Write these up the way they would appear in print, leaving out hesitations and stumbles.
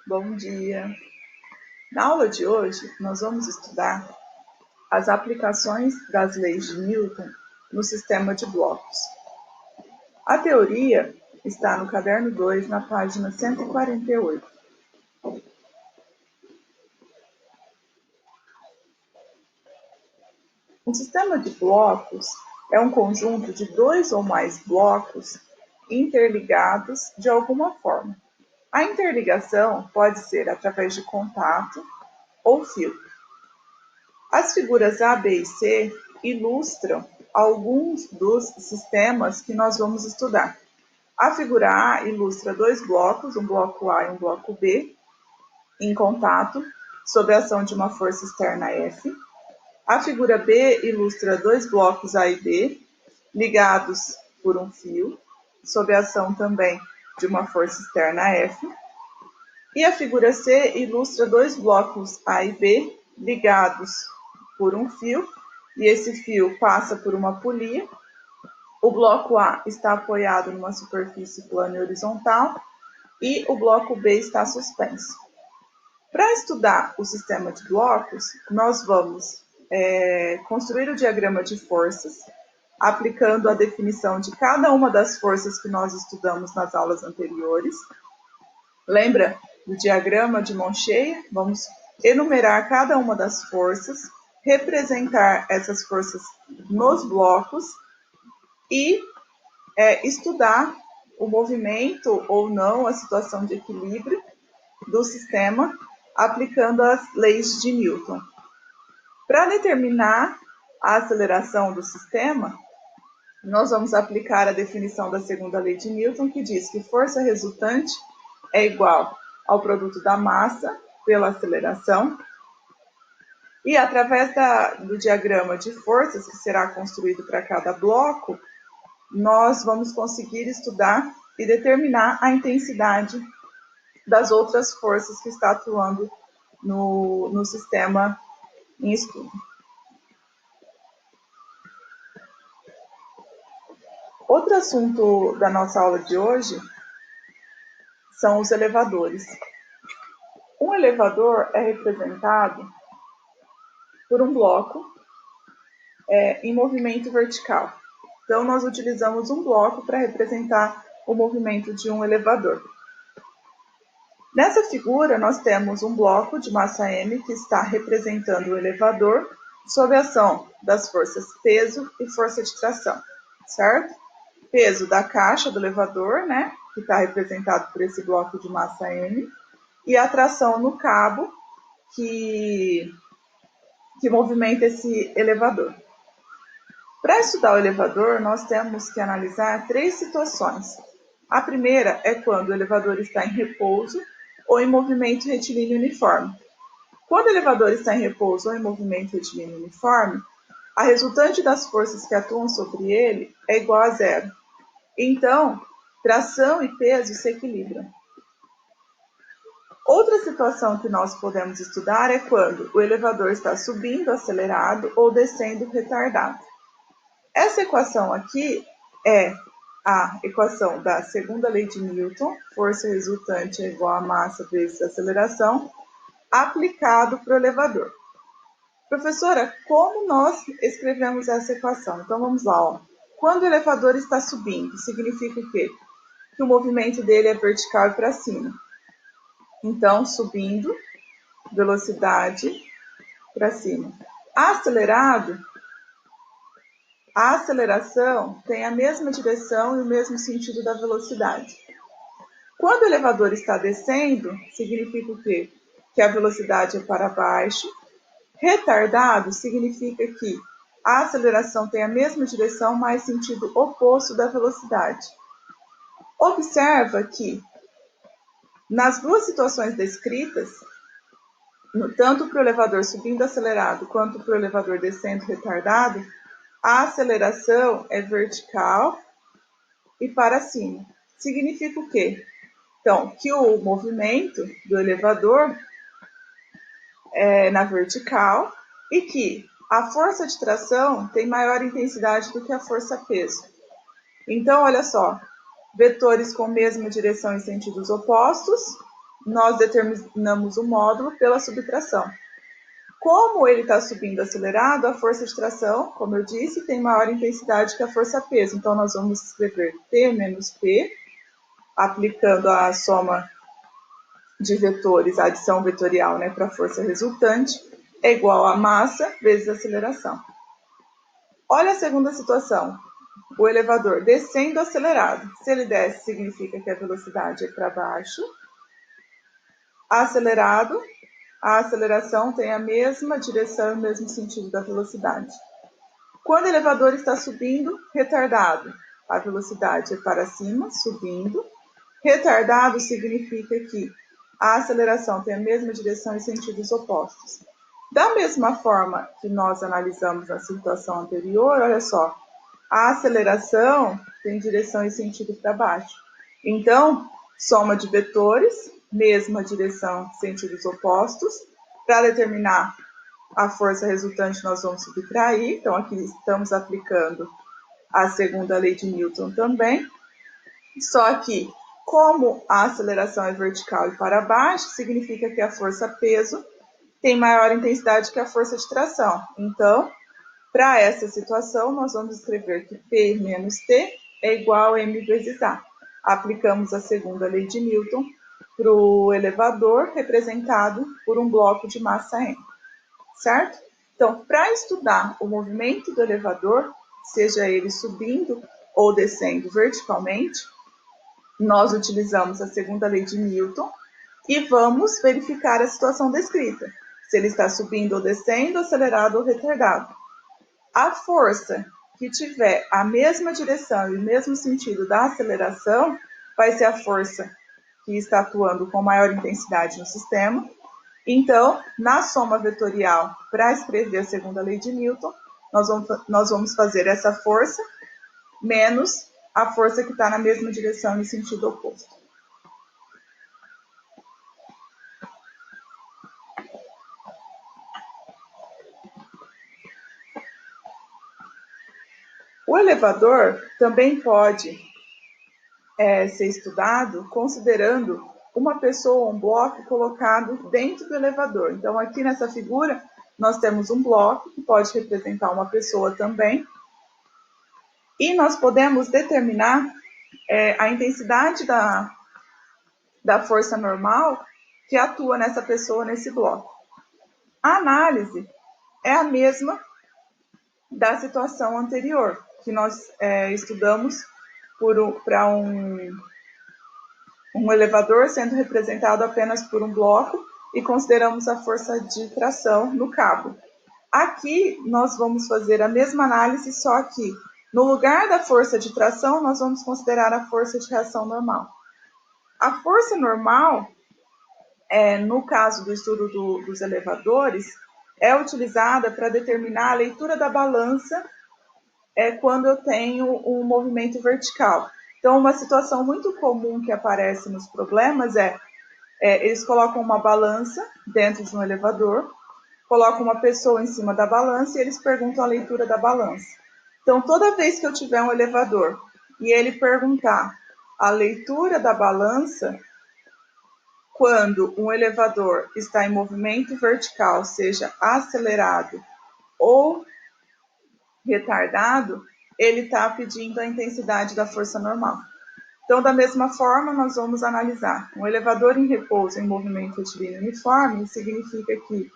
Bom dia! Na aula de hoje, nós vamos estudar as aplicações das leis de Newton no sistema de blocos. A teoria está no caderno 2, na página 148. Um sistema de blocos é um conjunto de dois ou mais blocos interligados de alguma forma. A interligação pode ser através de contato ou fio. As figuras A, B e C ilustram alguns dos sistemas que nós vamos estudar. A figura A ilustra dois blocos, um bloco A e um bloco B, em contato, sob a ação de uma força externa F. A figura B ilustra dois blocos A e B, ligados por um fio, sob a ação também de uma força externa F. E a figura C ilustra dois blocos A e B, ligados por um fio, e esse fio passa por uma polia. O bloco A está apoiado numa superfície plana e horizontal, e o bloco B está suspenso. Para estudar o sistema de blocos, nós vamos construir o diagrama de forças, aplicando a definição de cada uma das forças que nós estudamos nas aulas anteriores. Lembra do diagrama de mão cheia? Vamos enumerar cada uma das forças, representar essas forças nos blocos e estudar o movimento ou não, a situação de equilíbrio do sistema, aplicando as leis de Newton. Para determinar a aceleração do sistema, nós vamos aplicar a definição da segunda lei de Newton, que diz que força resultante é igual ao produto da massa pela aceleração. E através do diagrama de forças, que será construído para cada bloco, nós vamos conseguir estudar e determinar a intensidade das outras forças que está atuando no sistema em estudo. Outro assunto da nossa aula de hoje são os elevadores. Um elevador é representado por um bloco em movimento vertical. Então, nós utilizamos um bloco para representar o movimento de um elevador. Nessa figura, nós temos um bloco de massa M que está representando o elevador sob a ação das forças peso e força de tração, certo? Peso da caixa do elevador, né, que está representado por esse bloco de massa M, e a tração no cabo que movimenta esse elevador. Para estudar o elevador, nós temos que analisar três situações. A primeira é quando o elevador está em repouso ou em movimento retilíneo uniforme. Quando o elevador está em repouso ou em movimento retilíneo uniforme, a resultante das forças que atuam sobre ele é igual a zero. Então, tração e peso se equilibram. Outra situação que nós podemos estudar é quando o elevador está subindo acelerado ou descendo retardado. Essa equação aqui é a equação da segunda lei de Newton, força resultante é igual a massa vezes aceleração, aplicado para o elevador. Professora, como nós escrevemos essa equação? Então vamos lá. Ó. Quando o elevador está subindo, significa o quê? Que o movimento dele é vertical e para cima. Então, subindo, velocidade para cima. Acelerado, a aceleração tem a mesma direção e o mesmo sentido da velocidade. Quando o elevador está descendo, significa o quê? Que a velocidade é para baixo. Retardado significa que a aceleração tem a mesma direção, mas sentido oposto da velocidade. Observa que, nas duas situações descritas, tanto para o elevador subindo acelerado quanto para o elevador descendo retardado, a aceleração é vertical e para cima. Significa o quê? Então, que o movimento do elevador é na vertical e que a força de tração tem maior intensidade do que a força peso. Então, olha só, vetores com mesma direção em sentidos opostos, nós determinamos o módulo pela subtração. Como ele está subindo acelerado, a força de tração, como eu disse, tem maior intensidade que a força-peso. Então, nós vamos escrever T menos P, aplicando a soma de vetores, a adição vetorial, né, para a força resultante, é igual a massa vezes a aceleração. Olha a segunda situação. O elevador descendo acelerado. Se ele desce, significa que a velocidade é para baixo. Acelerado, a aceleração tem a mesma direção e o mesmo sentido da velocidade. Quando o elevador está subindo, retardado, a velocidade é para cima, subindo. Retardado significa que a aceleração tem a mesma direção e sentidos opostos. Da mesma forma que nós analisamos na situação anterior, olha só, a aceleração tem direção e sentido para baixo. Então, soma de vetores, mesma direção, sentidos opostos. Para determinar a força resultante, nós vamos subtrair. Então, aqui estamos aplicando a segunda lei de Newton também. Só que, como a aceleração é vertical e para baixo, significa que a força-peso tem maior intensidade que a força de tração. Então, para essa situação, nós vamos escrever que P menos T é igual a M vezes A. Aplicamos a segunda lei de Newton para o elevador, representado por um bloco de massa M, certo? Então, para estudar o movimento do elevador, seja ele subindo ou descendo verticalmente, nós utilizamos a segunda lei de Newton e vamos verificar a situação descrita, se ele está subindo ou descendo, acelerado ou retardado. A força que tiver a mesma direção e o mesmo sentido da aceleração vai ser a força que está atuando com maior intensidade no sistema. Então, na soma vetorial, para escrever a segunda lei de Newton, nós vamos fazer essa força menos a força que está na mesma direção e sentido oposto. O elevador também pode ser estudado considerando uma pessoa ou um bloco colocado dentro do elevador. Então, aqui nessa figura, nós temos um bloco que pode representar uma pessoa também. E nós podemos determinar a intensidade da força normal que atua nessa pessoa, nesse bloco. A análise é a mesma da situação anterior, que nós estudamos para um elevador sendo representado apenas por um bloco e consideramos a força de tração no cabo. Aqui nós vamos fazer a mesma análise, só que no lugar da força de tração, nós vamos considerar a força de reação normal. A força normal, no caso do estudo dos elevadores, é utilizada para determinar a leitura da balança quando eu tenho um movimento vertical. Então, uma situação muito comum que aparece nos problemas eles colocam uma balança dentro de um elevador, colocam uma pessoa em cima da balança e eles perguntam a leitura da balança. Então, toda vez que eu tiver um elevador e ele perguntar a leitura da balança, quando um elevador está em movimento vertical, seja acelerado ou retardado, ele está pedindo a intensidade da força normal. Então, da mesma forma, nós vamos analisar. Um elevador em repouso em movimento retilíneo uniforme significa que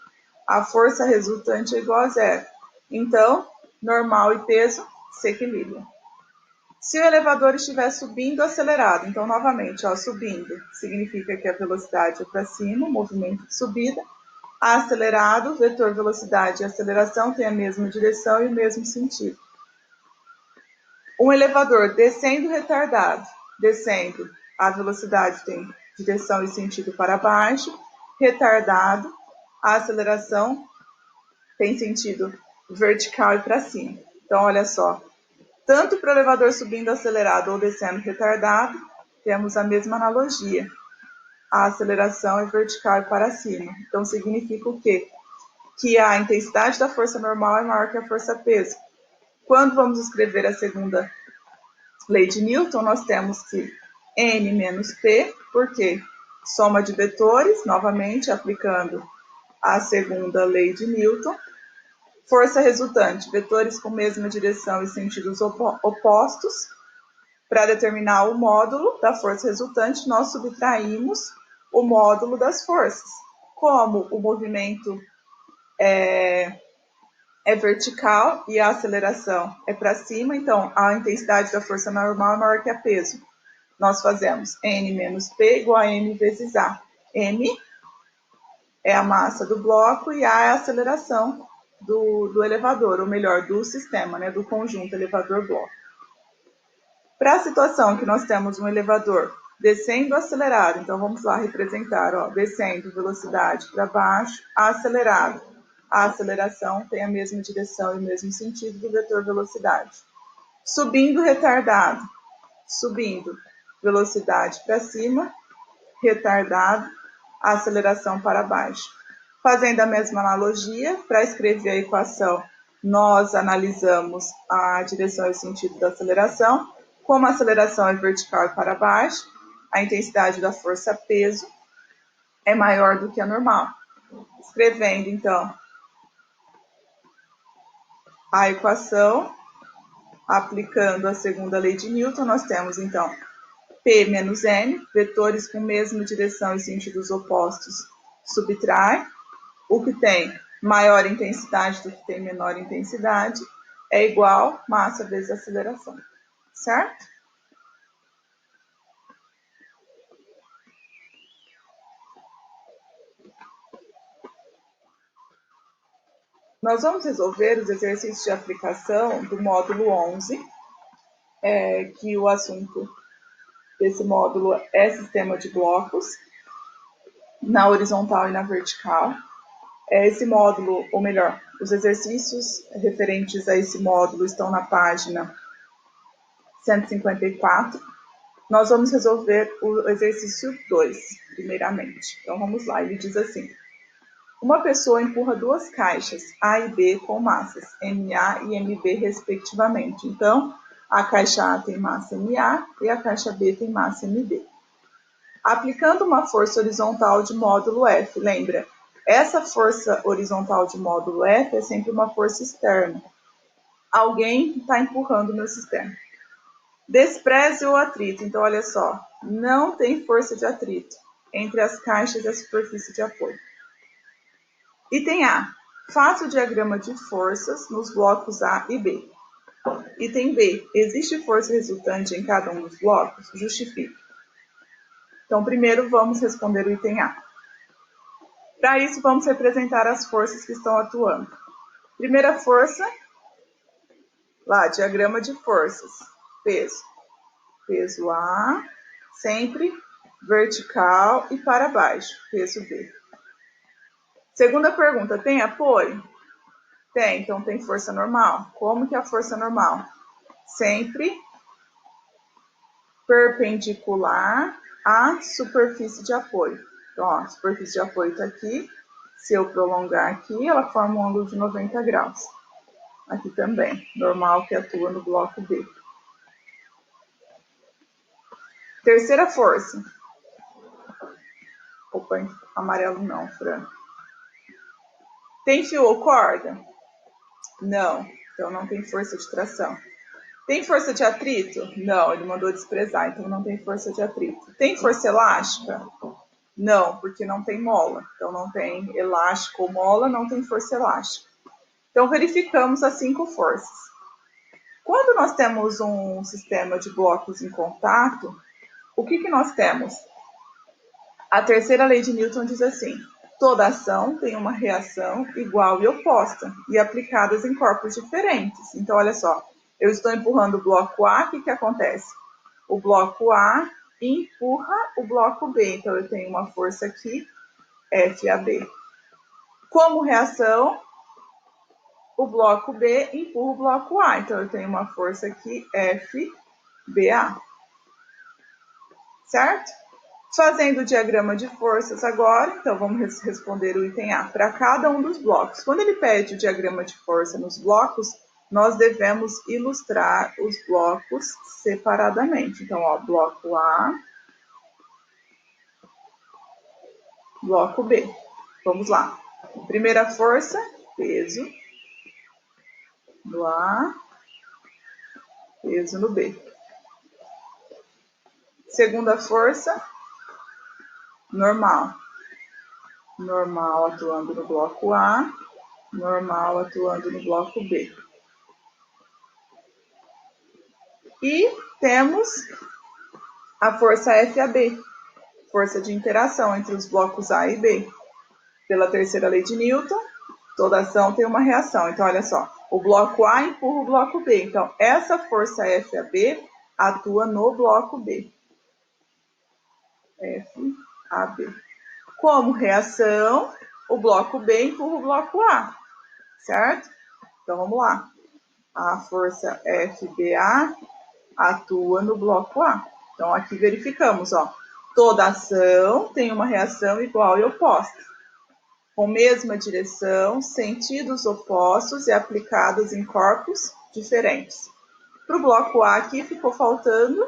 a força resultante é igual a zero. Então, normal e peso se equilibram. Se o elevador estiver subindo acelerado, então, novamente, subindo, significa que a velocidade é para cima, movimento de subida. Acelerado, vetor velocidade e aceleração têm a mesma direção e o mesmo sentido. Um elevador descendo retardado, descendo, a velocidade tem direção e sentido para baixo, retardado, a aceleração tem sentido vertical e para cima. Então, olha só, tanto para o elevador subindo acelerado ou descendo retardado, temos a mesma analogia. A aceleração é vertical e para cima. Então, significa o quê? Que a intensidade da força normal é maior que a força-peso. Quando vamos escrever a segunda lei de Newton, nós temos que N menos P, por quê? Soma de vetores, novamente aplicando a segunda lei de Newton. Força resultante, vetores com mesma direção e sentidos opostos. Para determinar o módulo da força resultante, nós subtraímos o módulo das forças. Como o movimento é vertical e a aceleração é para cima, então a intensidade da força normal é maior que a peso. Nós fazemos N menos P igual a M vezes A. M é a massa do bloco e A é a aceleração do elevador, ou melhor, do sistema, né, do conjunto elevador-bloco. Para a situação que nós temos um elevador descendo acelerado, então vamos lá representar, ó, descendo velocidade para baixo, acelerado. A aceleração tem a mesma direção e o mesmo sentido do vetor velocidade. Subindo retardado, subindo velocidade para cima, retardado, a aceleração para baixo. Fazendo a mesma analogia, para escrever a equação, nós analisamos a direção e o sentido da aceleração. Como a aceleração é vertical e para baixo, a intensidade da força peso é maior do que a normal. Escrevendo, então, a equação, aplicando a segunda lei de Newton, nós temos, então, P menos N, vetores com mesma direção e sentidos opostos, subtrai. O que tem maior intensidade do que tem menor intensidade é igual massa vezes aceleração, certo? Nós vamos resolver os exercícios de aplicação do módulo 11, que o assunto desse módulo é sistema de blocos, na horizontal e na vertical. Esse módulo, ou melhor, os exercícios referentes a esse módulo estão na página 154. Nós vamos resolver o exercício 2, primeiramente. Então, vamos lá. Ele diz assim: uma pessoa empurra duas caixas, A e B, com massas MA e MB, respectivamente. Então, a caixa A tem massa MA e a caixa B tem massa MB. Aplicando uma força horizontal de módulo F, lembra? Essa força horizontal de módulo F é sempre uma força externa. Alguém está empurrando o meu sistema. Despreze o atrito. Então, olha só, não tem força de atrito entre as caixas e a superfície de apoio. Item A. Faça o diagrama de forças nos blocos A e B. Item B. Existe força resultante em cada um dos blocos? Justifique. Então, primeiro vamos responder o item A. Para isso, vamos representar as forças que estão atuando. Primeira força, lá, diagrama de forças. Peso. Peso A, sempre vertical e para baixo. Peso B. Segunda pergunta, tem apoio? Tem, então tem força normal. Como que é a força normal? Sempre perpendicular à superfície de apoio. Então, ó, a superfície de apoio está aqui. Se eu prolongar aqui, ela forma um ângulo de 90 graus. Aqui também, normal que atua no bloco B. Terceira força. Opa, amarelo não, Fran. Tem fio ou corda? Não, então não tem força de tração. Tem força de atrito? Não, ele mandou desprezar, então não tem força de atrito. Tem força elástica? Não, porque não tem mola. Então não tem elástico ou mola, não tem força elástica. Então verificamos as 5 forças. Quando nós temos um sistema de blocos em contato, o que nós temos? A terceira lei de Newton diz assim: toda ação tem uma reação igual e oposta, e aplicadas em corpos diferentes. Então, olha só, eu estou empurrando o bloco A, o que acontece? O bloco A empurra o bloco B, então eu tenho uma força aqui, FAB. Como reação, o bloco B empurra o bloco A, então eu tenho uma força aqui, FBA. Certo? Fazendo o diagrama de forças agora, então vamos responder o item A para cada um dos blocos. Quando ele pede o diagrama de força nos blocos, nós devemos ilustrar os blocos separadamente. Então, ó, bloco A, bloco B. Vamos lá. Primeira força, peso no A, peso no B. Segunda força, normal. Normal atuando no bloco A, normal atuando no bloco B. E temos a força FAB, força de interação entre os blocos A e B. Pela terceira lei de Newton, toda ação tem uma reação. Então, olha só, o bloco A empurra o bloco B. Então, essa força FAB atua no bloco B. FAB. Como reação, o bloco B empurra o bloco A, certo? Então, vamos lá. A força FBA atua no bloco A. Então, aqui verificamos, ó. Toda ação tem uma reação igual e oposta, com mesma direção, sentidos opostos e aplicadas em corpos diferentes. Para o bloco A aqui ficou faltando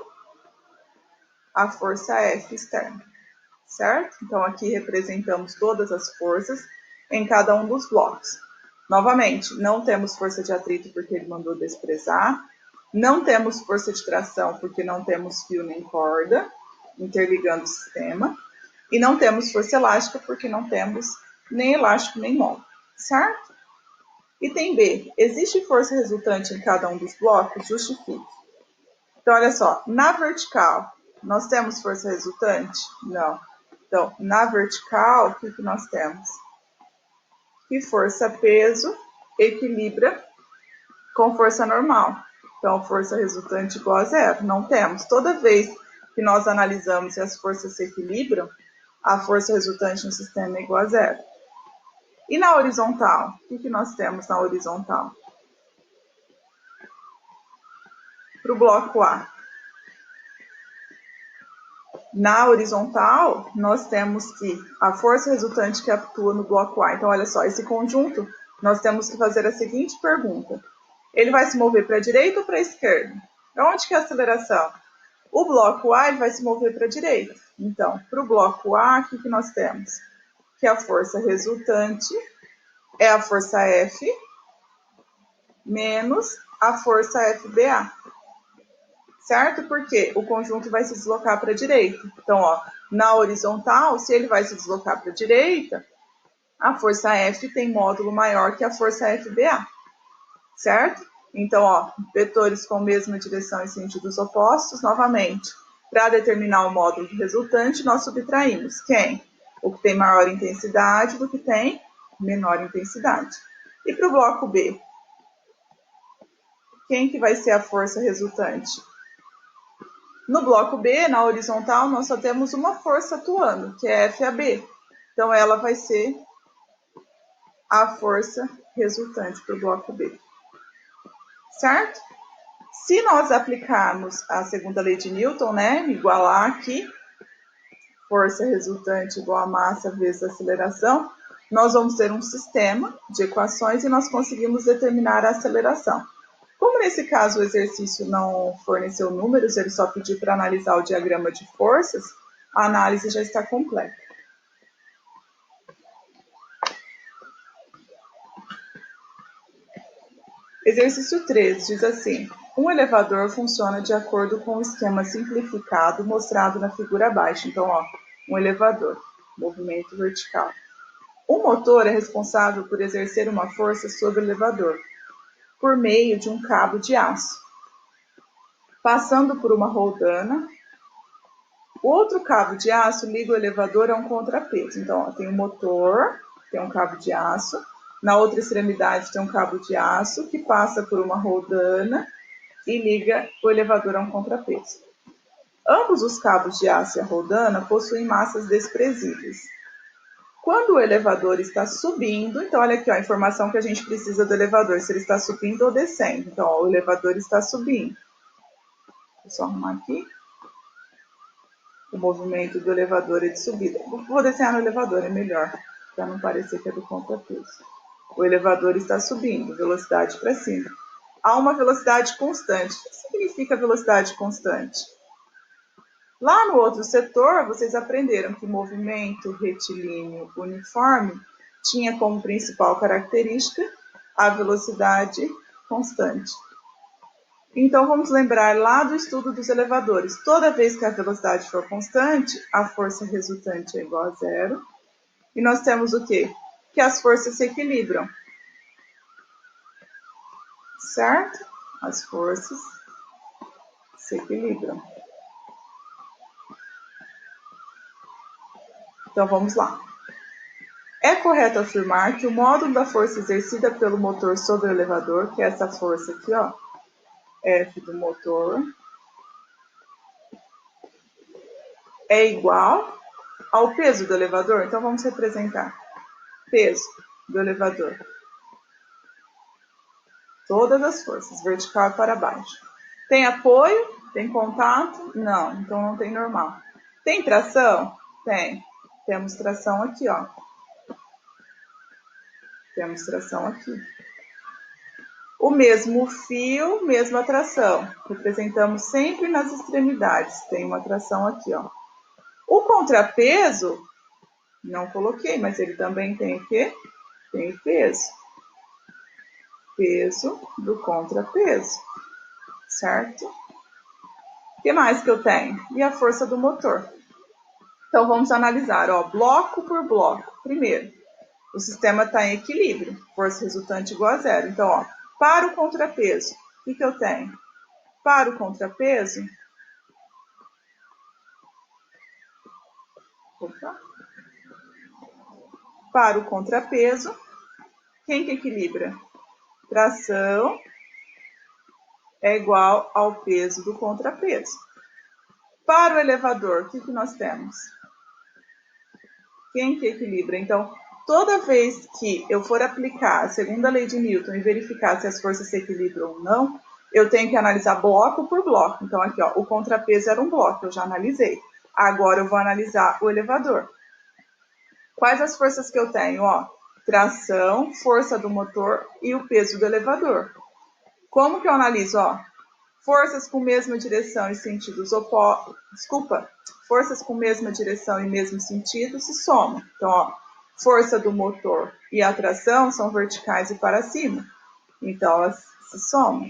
a força F externa, certo? Então, aqui representamos todas as forças em cada um dos blocos. Novamente, não temos força de atrito porque ele mandou desprezar, não temos força de tração porque não temos fio nem corda interligando o sistema, e não temos força elástica porque não temos nem elástico nem móvel, certo? Item B. Existe força resultante em cada um dos blocos? Justifique. Então, olha só, na vertical, nós temos força resultante? Não. Então, na vertical, o que nós temos? Que força peso equilibra com força normal. Então, força resultante igual a zero. Não temos. Toda vez que nós analisamos se as forças se equilibram, a força resultante no sistema é igual a zero. E na horizontal? O que nós temos na horizontal? Para o bloco A. Na horizontal, nós temos que a força resultante que atua no bloco A. Então, olha só, esse conjunto, nós temos que fazer a seguinte pergunta. Ele vai se mover para a direita ou para a esquerda? Onde que é a aceleração? O bloco A ele vai se mover para a direita. Então, para o bloco A, o que nós temos? Que a força resultante é a força F menos a força FBA. Certo? Porque o conjunto vai se deslocar para a direita. Então, ó, na horizontal, se ele vai se deslocar para a direita, a força F tem módulo maior que a força FBA. Certo? Então, ó, vetores com mesma direção e sentidos opostos, novamente. Para determinar o módulo resultante, nós subtraímos quem? O que tem maior intensidade do que tem menor intensidade. E para o bloco B? Quem que vai ser a força resultante? No bloco B, na horizontal, nós só temos uma força atuando, que é FAB. Então, ela vai ser a força resultante para o bloco B. Certo? Se nós aplicarmos a segunda lei de Newton, né, igualar aqui, força resultante igual a massa vezes a aceleração, nós vamos ter um sistema de equações e nós conseguimos determinar a aceleração. Como nesse caso o exercício não forneceu números, ele só pediu para analisar o diagrama de forças, a análise já está completa. Exercício 13 diz assim: um elevador funciona de acordo com o esquema simplificado mostrado na figura abaixo. Então, ó, um elevador, movimento vertical. O motor é responsável por exercer uma força sobre o elevador, por meio de um cabo de aço, passando por uma roldana. O outro cabo de aço liga o elevador a um contrapeso. Então, ó, tem um motor, tem um cabo de aço. Na outra extremidade tem um cabo de aço que passa por uma roldana e liga o elevador a um contrapeso. Ambos os cabos de aço e a roldana possuem massas desprezíveis. Quando o elevador está subindo, então olha aqui ó, a informação que a gente precisa do elevador, se ele está subindo ou descendo. Então, ó, o elevador está subindo. Vou só arrumar aqui. O movimento do elevador é de subida. Vou desenhar no elevador, é melhor, para não parecer que é do contrapeso. O elevador está subindo, velocidade para cima. Há uma velocidade constante. O que significa velocidade constante? Lá no outro setor, vocês aprenderam que movimento retilíneo uniforme tinha como principal característica a velocidade constante. Então, vamos lembrar lá do estudo dos elevadores. Toda vez que a velocidade for constante, a força resultante é igual a zero. E nós temos o quê? Que as forças se equilibram. Certo? As forças se equilibram. Então, vamos lá. É correto afirmar que o módulo da força exercida pelo motor sobre o elevador, que é essa força aqui, ó, F do motor, é igual ao peso do elevador? Então, vamos representar. Peso do elevador. Todas as forças, vertical e para baixo. Tem apoio? Tem contato? Não, então não tem normal. Tem tração? Tem. Temos tração aqui, ó. Temos tração aqui. O mesmo fio, mesma tração. Representamos sempre nas extremidades. Tem uma tração aqui, ó. O contrapeso, não coloquei, mas ele também tem o quê? Tem o peso. Peso do contrapeso. Certo? O que mais que eu tenho? E a força do motor. Então, vamos analisar, ó, bloco por bloco. Primeiro, o sistema está em equilíbrio, força resultante igual a zero. Então, ó, para o contrapeso, o que eu tenho? Para o contrapeso, para o contrapeso, quem que equilibra? Tração é igual ao peso do contrapeso. Para o elevador, o que nós temos? Quem que equilibra? Então, toda vez que eu for aplicar a segunda lei de Newton e verificar se as forças se equilibram ou não, eu tenho que analisar bloco por bloco. Então, aqui, ó, o contrapeso era um bloco, eu já analisei. Agora, eu vou analisar o elevador. Quais as forças que eu tenho? Ó, tração, força do motor e o peso do elevador. Como que eu analiso? Ó, forças com mesma direção e sentidos opostos. Desculpa, forças com mesma direção e mesmo sentido se somam. Então, ó, força do motor e a tração são verticais e para cima. Então, elas se somam.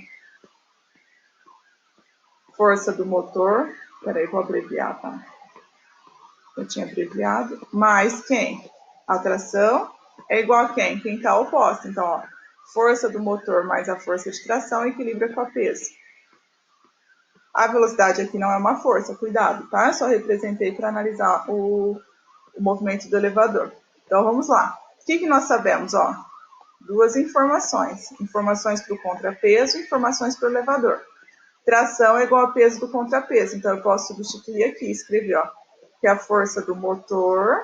Força do motor, peraí, vou abreviar, tá? Eu tinha abreviado. Mais quem? A tração é igual a quem? Quem está oposta. Então, ó, força do motor mais a força de tração equilibra com a peso. A velocidade aqui não é uma força, cuidado, tá? Eu só representei para analisar o movimento do elevador. Então, vamos lá. O que nós sabemos? Ó, duas informações. Informações para o contrapeso e informações para o elevador. Tração é igual a peso do contrapeso. Então, eu posso substituir aqui, escrever, ó, que a força do motor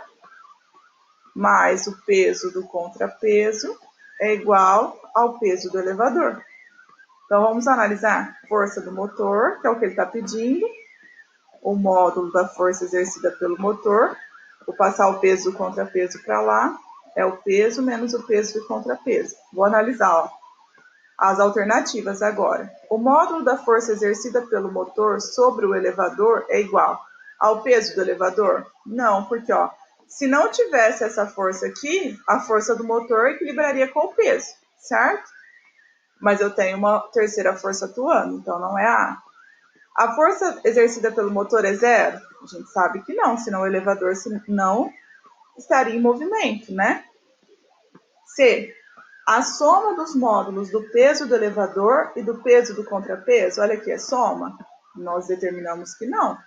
mais o peso do contrapeso é igual ao peso do elevador. Então, vamos analisar força do motor, que é o que ele está pedindo, o módulo da força exercida pelo motor. Vou passar o peso do contrapeso para lá, é o peso menos o peso do contrapeso. Vou analisar, ó, as alternativas agora. O módulo da força exercida pelo motor sobre o elevador é igual ao peso do elevador? Não, porque, ó, se não tivesse essa força aqui, a força do motor equilibraria com o peso, certo? Mas eu tenho uma terceira força atuando, então não é a A. A força exercida pelo motor é zero? A gente sabe que não, senão o elevador não estaria em movimento, né? C. A soma dos módulos do peso do elevador e do peso do contrapeso, olha aqui, é soma? Nós determinamos que não,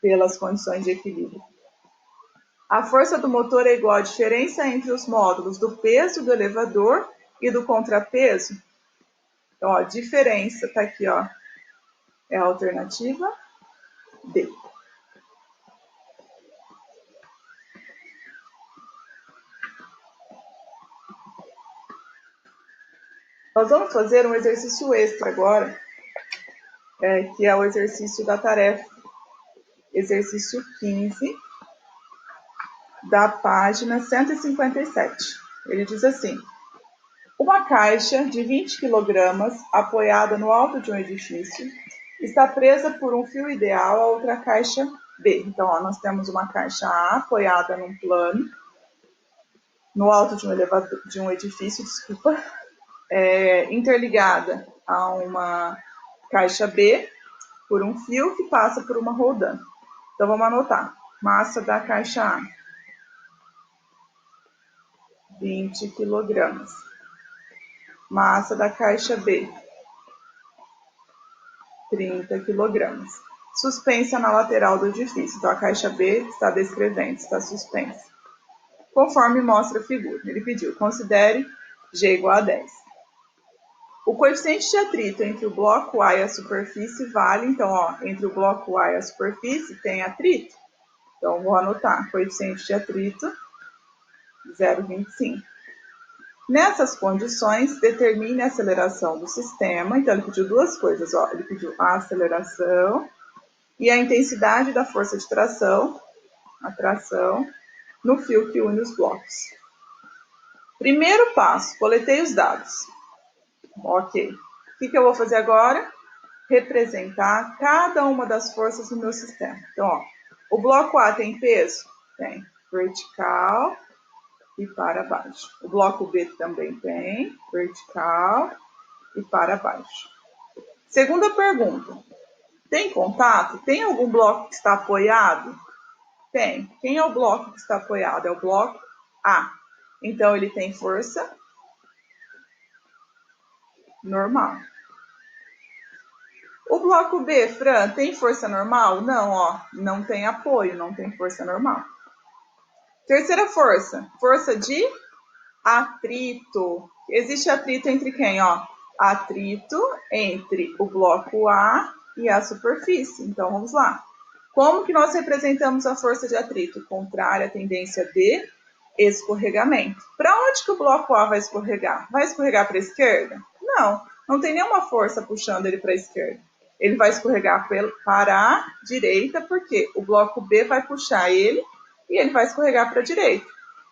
pelas condições de equilíbrio. A força do motor é igual à diferença entre os módulos do peso do elevador e do contrapeso. Então, ó, diferença tá aqui, ó, é a alternativa D. Nós vamos fazer um exercício extra agora, que é o exercício da tarefa. Exercício 15, da página 157. Ele diz assim: uma caixa de 20 kg apoiada no alto de um edifício está presa por um fio ideal a outra caixa B. Então, ó, nós temos uma caixa A apoiada num plano, no alto de um elevador, de um edifício, desculpa, interligada a uma caixa B por um fio que passa por uma roldana. Então, vamos anotar. Massa da caixa A, 20 kg. Massa da caixa B, 30 kg. Suspensa na lateral do edifício. Então, a caixa B está descrevendo, está suspensa. Conforme mostra a figura. Ele pediu, considere G igual a 10. O coeficiente de atrito entre o bloco A e a superfície vale, então, ó, entre o bloco A e a superfície tem atrito. Então, vou anotar, coeficiente de atrito, 0,25. Nessas condições, determine a aceleração do sistema. Então, ele pediu duas coisas, ó. Ele pediu a aceleração e a intensidade da força de tração, a tração, no fio que une os blocos. Primeiro passo, coletei os dados. Ok. O que eu vou fazer agora? Representar cada uma das forças no meu sistema. Então, ó, o bloco A tem peso? Tem. Vertical e para baixo. O bloco B também tem. Vertical e para baixo. Segunda pergunta. Tem contato? Tem algum bloco que está apoiado? Tem. Quem é o bloco que está apoiado? É o bloco A. Então, ele tem força normal. O bloco B, Fran, tem força normal? Não, ó, não tem apoio, não tem força normal. Terceira força, força de atrito. Existe atrito entre quem, ó? Atrito entre o bloco A e a superfície. Então, vamos lá. Como que nós representamos a força de atrito? Contrária à tendência de escorregamento. Para onde que o bloco A vai escorregar? Vai escorregar para a esquerda? Não, não tem nenhuma força puxando ele para a esquerda. Ele vai escorregar para a direita, porque o bloco B vai puxar ele e ele vai escorregar para a direita.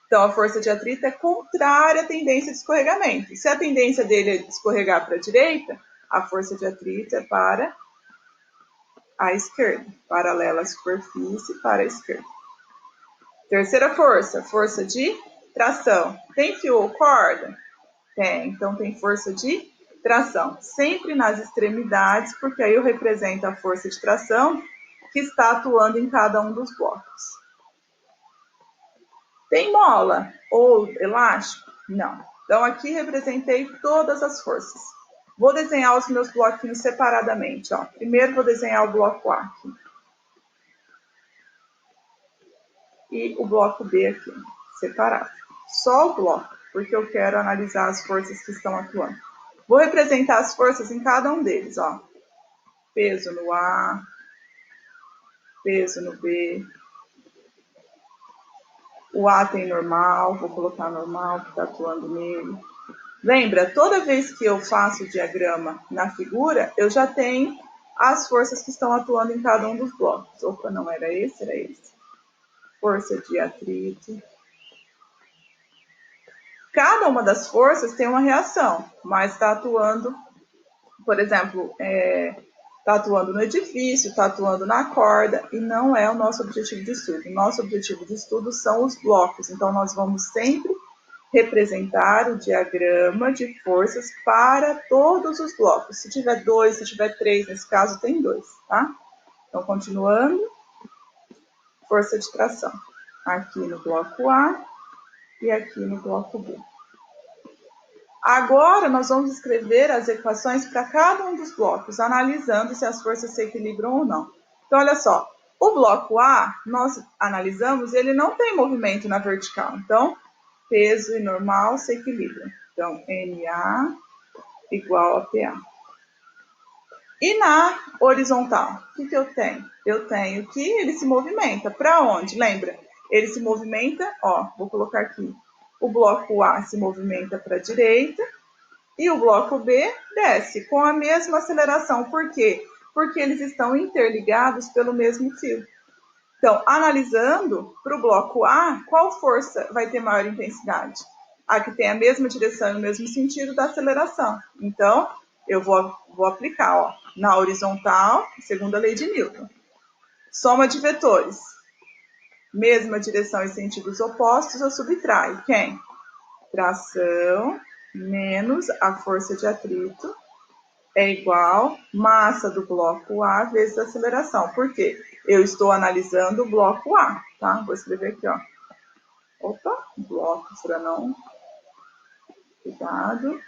Então, a força de atrito é contrária à tendência de escorregamento. Se a tendência dele é escorregar para a direita, a força de atrito é para a esquerda, paralela à superfície para a esquerda. Terceira força, força de tração. Tem fio ou corda? Tem, então tem força de tração. Sempre nas extremidades, porque aí eu represento a força de tração que está atuando em cada um dos blocos. Tem mola ou elástico? Não. Então aqui representei todas as forças. Vou desenhar os meus bloquinhos separadamente. Ó. Primeiro vou desenhar o bloco A aqui. E o bloco B aqui, separado. Só o bloco, porque eu quero analisar as forças que estão atuando. Vou representar as forças em cada um deles, ó. Peso no A, peso no B. O A tem normal, vou colocar normal, que está atuando nele. Lembra, toda vez que eu faço o diagrama na figura, eu já tenho as forças que estão atuando em cada um dos blocos. Opa, não era esse, era esse. Força de atrito. Cada uma das forças tem uma reação, mas está atuando, por exemplo, está atuando no edifício, está atuando na corda, e não é o nosso objetivo de estudo. O nosso objetivo de estudo são os blocos, então nós vamos sempre representar o diagrama de forças para todos os blocos. Se tiver 2, se tiver 3, nesse caso tem 2, tá? Então, continuando, força de tração. Aqui no bloco A e aqui no bloco B. Agora, nós vamos escrever as equações para cada um dos blocos, analisando se as forças se equilibram ou não. Então, olha só, o bloco A, nós analisamos, ele não tem movimento na vertical. Então, peso e normal se equilibram. Então, NA igual a PA. E na horizontal, o que eu tenho? Eu tenho que ele se movimenta. Para onde? Lembra? Ele se movimenta, ó, vou colocar aqui. O bloco A se movimenta para a direita e o bloco B desce com a mesma aceleração. Por quê? Porque eles estão interligados pelo mesmo fio. Então, analisando para o bloco A, qual força vai ter maior intensidade? A que tem a mesma direção e o mesmo sentido da aceleração. Então, eu vou aplicar, ó, na horizontal, segunda lei de Newton. Soma de vetores. Mesma direção e sentidos opostos, eu subtraio. Quem? Tração menos a força de atrito é igual massa do bloco A vezes aceleração. Por quê? Eu estou analisando o bloco A, tá? Vou escrever aqui, ó. Opa, bloco para não. Cuidado.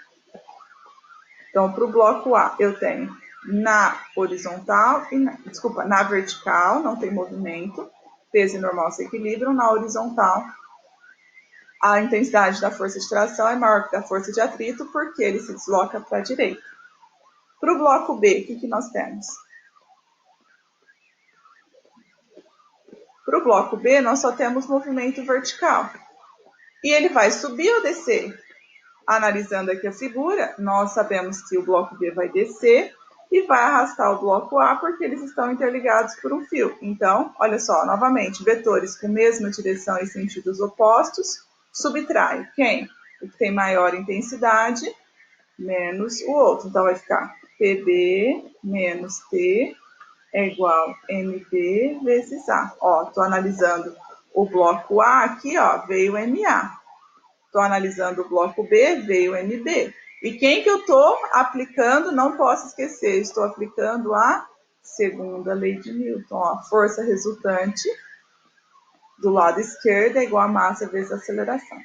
Então, para o bloco A, eu tenho na horizontal, na vertical, não tem movimento, peso e normal se equilibram. Na horizontal, a intensidade da força de tração é maior que da força de atrito, porque ele se desloca para a direita. Para o bloco B, o que nós temos? Para o bloco B, nós só temos movimento vertical. E ele vai subir ou descer? Analisando aqui a figura, nós sabemos que o bloco B vai descer e vai arrastar o bloco A, porque eles estão interligados por um fio. Então, olha só, novamente, vetores com mesma direção e sentidos opostos, subtrai quem? O que tem maior intensidade menos o outro. Então, vai ficar PB menos T é igual MB vezes A. Ó, estou analisando o bloco A aqui, ó, veio MA. Estou analisando o bloco B, veio MB. E quem que eu estou aplicando, não posso esquecer, estou aplicando a segunda lei de Newton. Ó, a força resultante do lado esquerdo é igual a massa vezes a aceleração.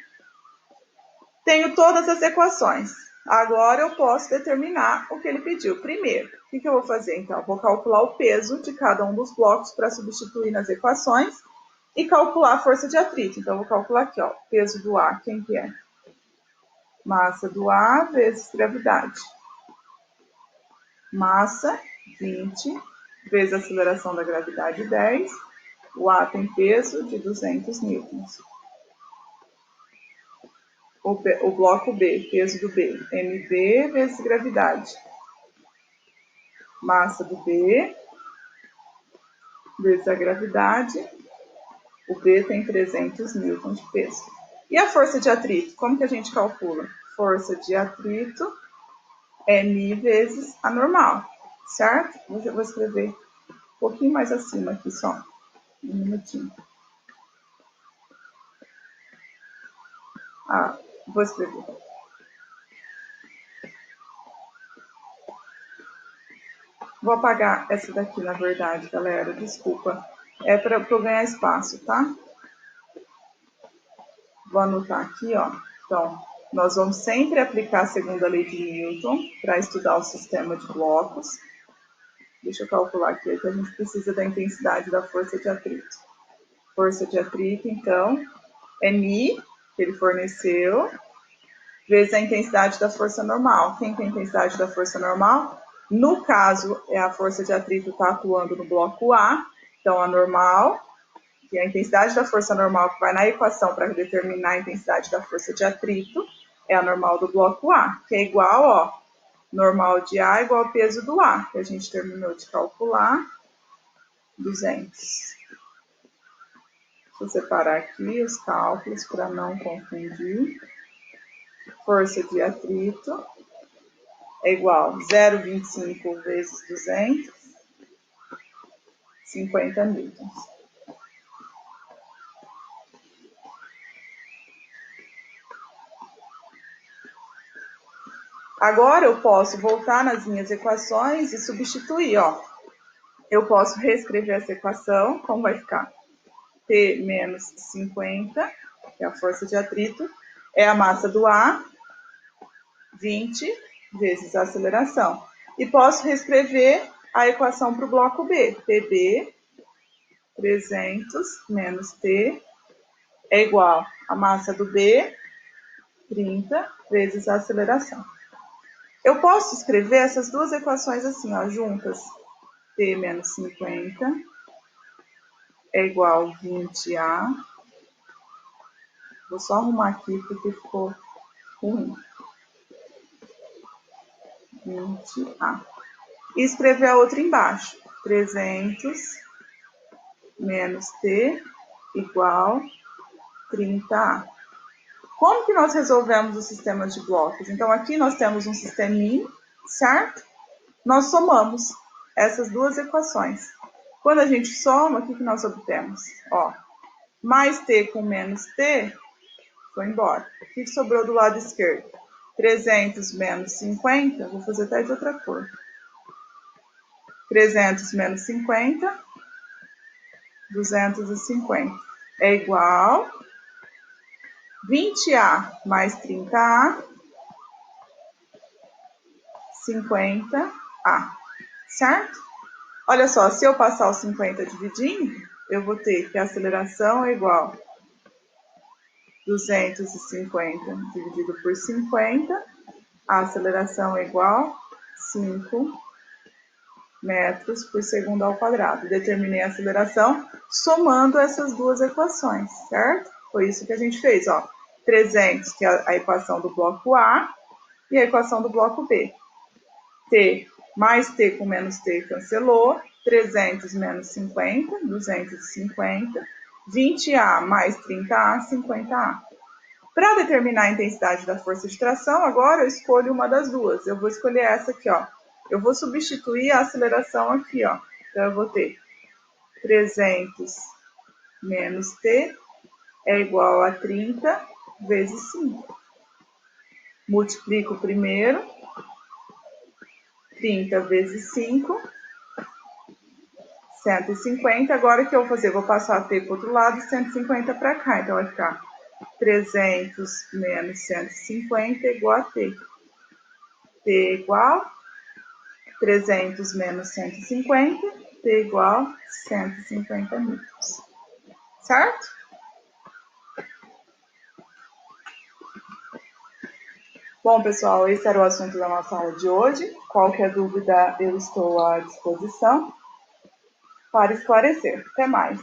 Tenho todas as equações. Agora eu posso determinar o que ele pediu. Primeiro, o que eu vou fazer? Então, eu vou calcular o peso de cada um dos blocos para substituir nas equações e calcular a força de atrito. Então, eu vou calcular aqui, ó, peso do A, quem que é? Massa do A vezes gravidade. Massa, 20, vezes a aceleração da gravidade, 10. O A tem peso de 200 newtons. O bloco B, peso do B, mB vezes gravidade. Massa do B vezes a gravidade. O B tem 300 newtons de peso. E a força de atrito? Como que a gente calcula? Força de atrito é μ vezes a normal, certo? Eu vou escrever um pouquinho mais acima aqui só. Um minutinho. Vou escrever. Vou apagar essa daqui, na verdade, galera. Desculpa. É para eu ganhar espaço, tá? Vou anotar aqui, ó. Então, nós vamos sempre aplicar a segunda lei de Newton para estudar o sistema de blocos. Deixa eu calcular aqui, que a gente precisa da intensidade da força de atrito. Força de atrito, então, é μ, que ele forneceu, vezes a intensidade da força normal. Quem tem a intensidade da força normal? No caso, a força de atrito está atuando no bloco A, então a normal, que é a intensidade da força normal que vai na equação para determinar a intensidade da força de atrito, é a normal do bloco A, que é igual, ó, normal de A igual ao peso do A, que a gente terminou de calcular, 200. Deixa eu separar aqui os cálculos para não confundir. Força de atrito é igual a 0,25 vezes 200, 50 newtons. Agora eu posso voltar nas minhas equações e substituir, ó. Eu posso reescrever essa equação, como vai ficar? T menos 50, que é a força de atrito, é a massa do A, 20 vezes a aceleração. E posso reescrever a equação para o bloco B. PB, 300 menos T, é igual a massa do B, 30 vezes a aceleração. Eu posso escrever essas duas equações assim, ó, juntas. T menos 50 é igual a 20A. Vou só arrumar aqui porque ficou ruim. 20A. E escrever a outra embaixo. 300 menos T igual 30A. Como que nós resolvemos os sistemas de blocos? Então, aqui nós temos um sisteminha certo? Nós somamos essas duas equações. Quando a gente soma, o que nós obtemos? Ó, mais t com menos t foi embora. O que sobrou do lado esquerdo? 300 menos 50, vou fazer até de outra cor. 300 menos 50, 250. É igual 20A mais 30A, 50A, certo? Olha só, se eu passar o 50 dividindo, eu vou ter que a aceleração é igual 250 dividido por 50, a aceleração é igual 5 metros por segundo ao quadrado. Determinei a aceleração somando essas duas equações, certo? Foi isso que a gente fez, ó. 300, que é a equação do bloco A, e a equação do bloco B. T mais T com menos T cancelou. 300 menos 50, 250. 20A mais 30A, 50A. Para determinar a intensidade da força de tração, agora eu escolho uma das duas. Eu vou escolher essa aqui, ó. Eu vou substituir a aceleração aqui, ó. Então, eu vou ter 300 menos T é igual a 30 vezes 5. Multiplico o primeiro. 30 vezes 5, 150. Agora o que eu vou fazer? Vou passar a T para o outro lado e 150 para cá. Então, vai ficar 300 menos 150 igual a T. T igual 300 menos 150, T igual 150 metros. Certo? Bom, pessoal, esse era o assunto da nossa aula de hoje. Qualquer dúvida, eu estou à disposição para esclarecer. Até mais!